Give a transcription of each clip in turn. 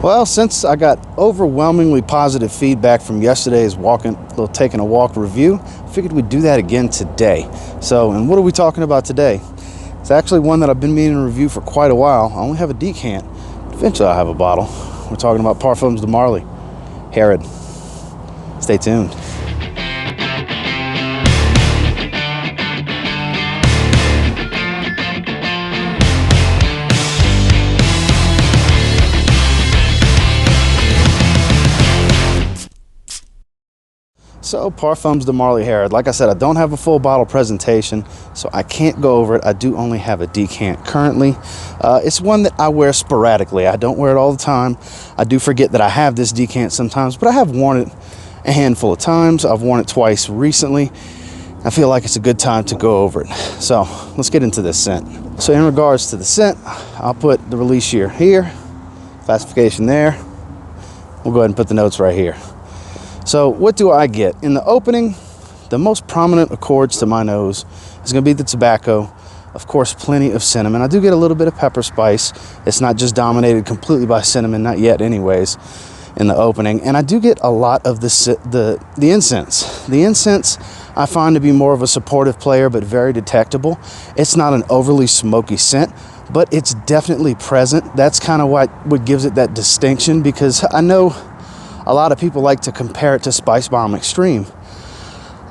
Well, since I got overwhelmingly positive feedback from yesterday's taking a walk review, I figured we'd do that again today. And what are we talking about today? It's actually one that I've been meaning to review for quite a while. I only have a decant. Eventually I'll have a bottle. We're talking about Parfums de Marly, Herod. Stay tuned. So, Parfums de Marly Herod. Like I said, I don't have a full bottle presentation, so I can't go over it. I do only have a decant currently. It's one that I wear sporadically. I don't wear it all the time. I do forget that I have this decant sometimes, but I have worn it a handful of times. I've worn it twice recently. I feel like it's a good time to go over it. So, let's get into this scent. So, in regards to the scent, I'll put the release year here, classification there. We'll go ahead and put the notes right here. So what do I get? In the opening, the most prominent accords to my nose is going to be the tobacco. Of course, plenty of cinnamon. I do get a little bit of pepper spice. It's not just dominated completely by cinnamon, not yet anyways, in the opening. And I do get a lot of the incense. The incense I find to be more of a supportive player, but very detectable. It's not an overly smoky scent, but it's definitely present. That's kind of what gives it that distinction, because I know a lot of people like to compare it to Spice Bomb Extreme.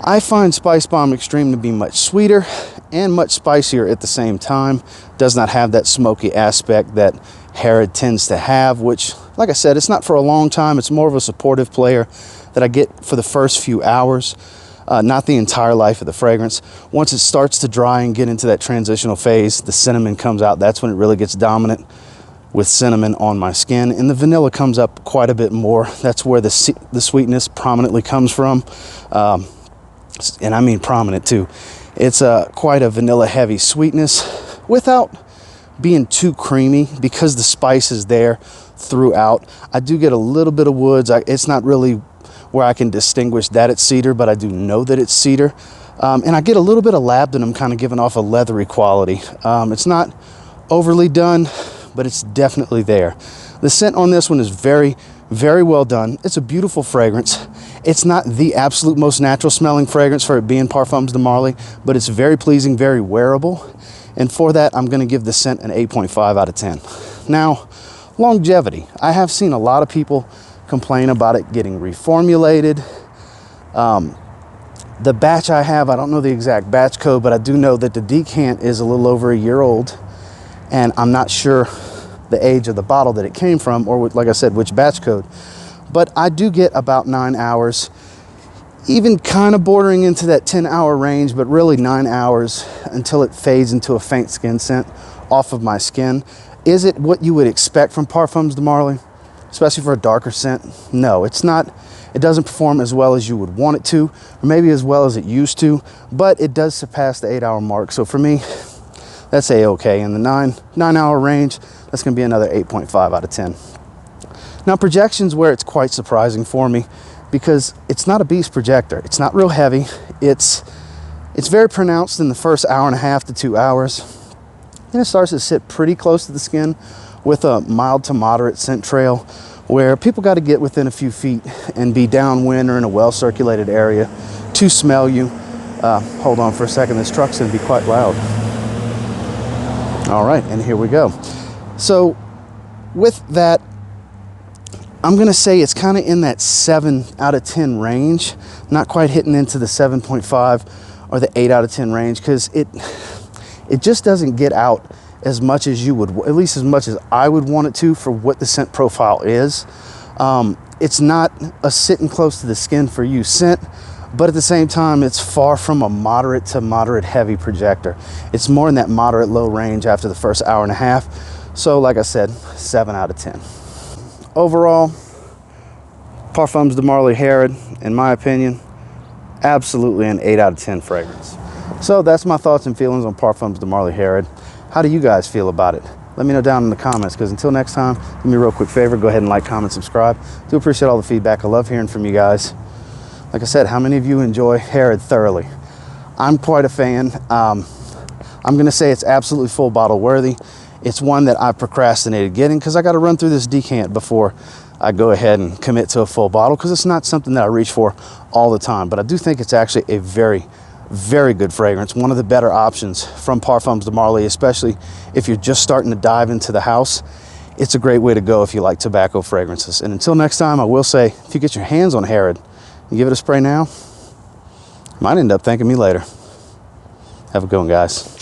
I find Spice Bomb Extreme to be much sweeter and much spicier at the same time. Does not have that smoky aspect that Herod tends to have, which, like I said, it's not for a long time. It's more of a supportive player that I get for the first few hours, not the entire life of the fragrance. Once it starts to dry and get into that transitional phase, the cinnamon comes out. That's when it really gets dominant with cinnamon on my skin, and the vanilla comes up quite a bit more. That's where the sweetness prominently comes from, and I mean prominent too. It's quite a vanilla heavy sweetness without being too creamy, because the spice is there throughout. I do get a little bit of woods. It's not really where I can distinguish that it's cedar, but I do know that it's cedar, and I get a little bit of labdanum kind of giving off a leathery quality. It's not overly done, but it's definitely there. The scent on this one is very, very well done. It's a beautiful fragrance. It's not the absolute most natural smelling fragrance for it being Parfums de Marly, but it's very pleasing, very wearable. And for that, I'm gonna give the scent an 8.5 out of 10. Now, longevity. I have seen a lot of people complain about it getting reformulated. The batch I have, I don't know the exact batch code, but I do know that the decant is a little over a year old. And I'm not sure the age of the bottle that it came from, or like I said, which batch code. But I do get about 9 hours, even kind of bordering into that 10-hour range, but really 9 hours until it fades into a faint skin scent off of my skin. Is it what you would expect from Parfums de Marly, especially for a darker scent? No, it's not. It doesn't perform as well as you would want it to, or maybe as well as it used to, but it does surpass the 8-hour mark. So for me, that's a-okay. In the 9-hour range, that's going to be another 8.5 out of 10. Now, projection's where it's quite surprising for me, because it's not a beast projector. It's not real heavy. It's very pronounced in the first hour and a half to 2 hours. Then it starts to sit pretty close to the skin with a mild to moderate scent trail, where people got to get within a few feet and be downwind or in a well-circulated area to smell you. Hold on for a second. This truck's going to be quite loud. All right, and here we go. So with that, I'm going to say it's kind of in that 7 out of 10 range, not quite hitting into the 7.5 or the 8 out of 10 range, because it just doesn't get out as much as you would, at least as much as I would want it to, for what the scent profile is. It's not a sitting close to the skin for you scent, but at the same time, it's far from a moderate to moderate heavy projector. It's more in that moderate low range after the first hour and a half. So like I said, 7 out of 10. Overall, Parfums de Marly Herod, in my opinion, absolutely an 8 out of 10 fragrance. So that's my thoughts and feelings on Parfums de Marly Herod. How do you guys feel about it? Let me know down in the comments, because until next time, do me a real quick favor, go ahead and like, comment, subscribe. Do appreciate all the feedback. I love hearing from you guys. Like I said, how many of you enjoy Herod thoroughly? I'm quite a fan. I'm going to say it's absolutely full bottle worthy. it's one that I procrastinated getting because I got to run through this decant before I go ahead and commit to a full bottle, because it's not something that I reach for all the time. But I do think it's actually a very, very good fragrance. One of the better options from Parfums de Marly, especially if you're just starting to dive into the house. It's a great way to go if you like tobacco fragrances. And until next time, I will say, if you get your hands on Harrod and give it a spray now, you might end up thanking me later. Have a good one, guys.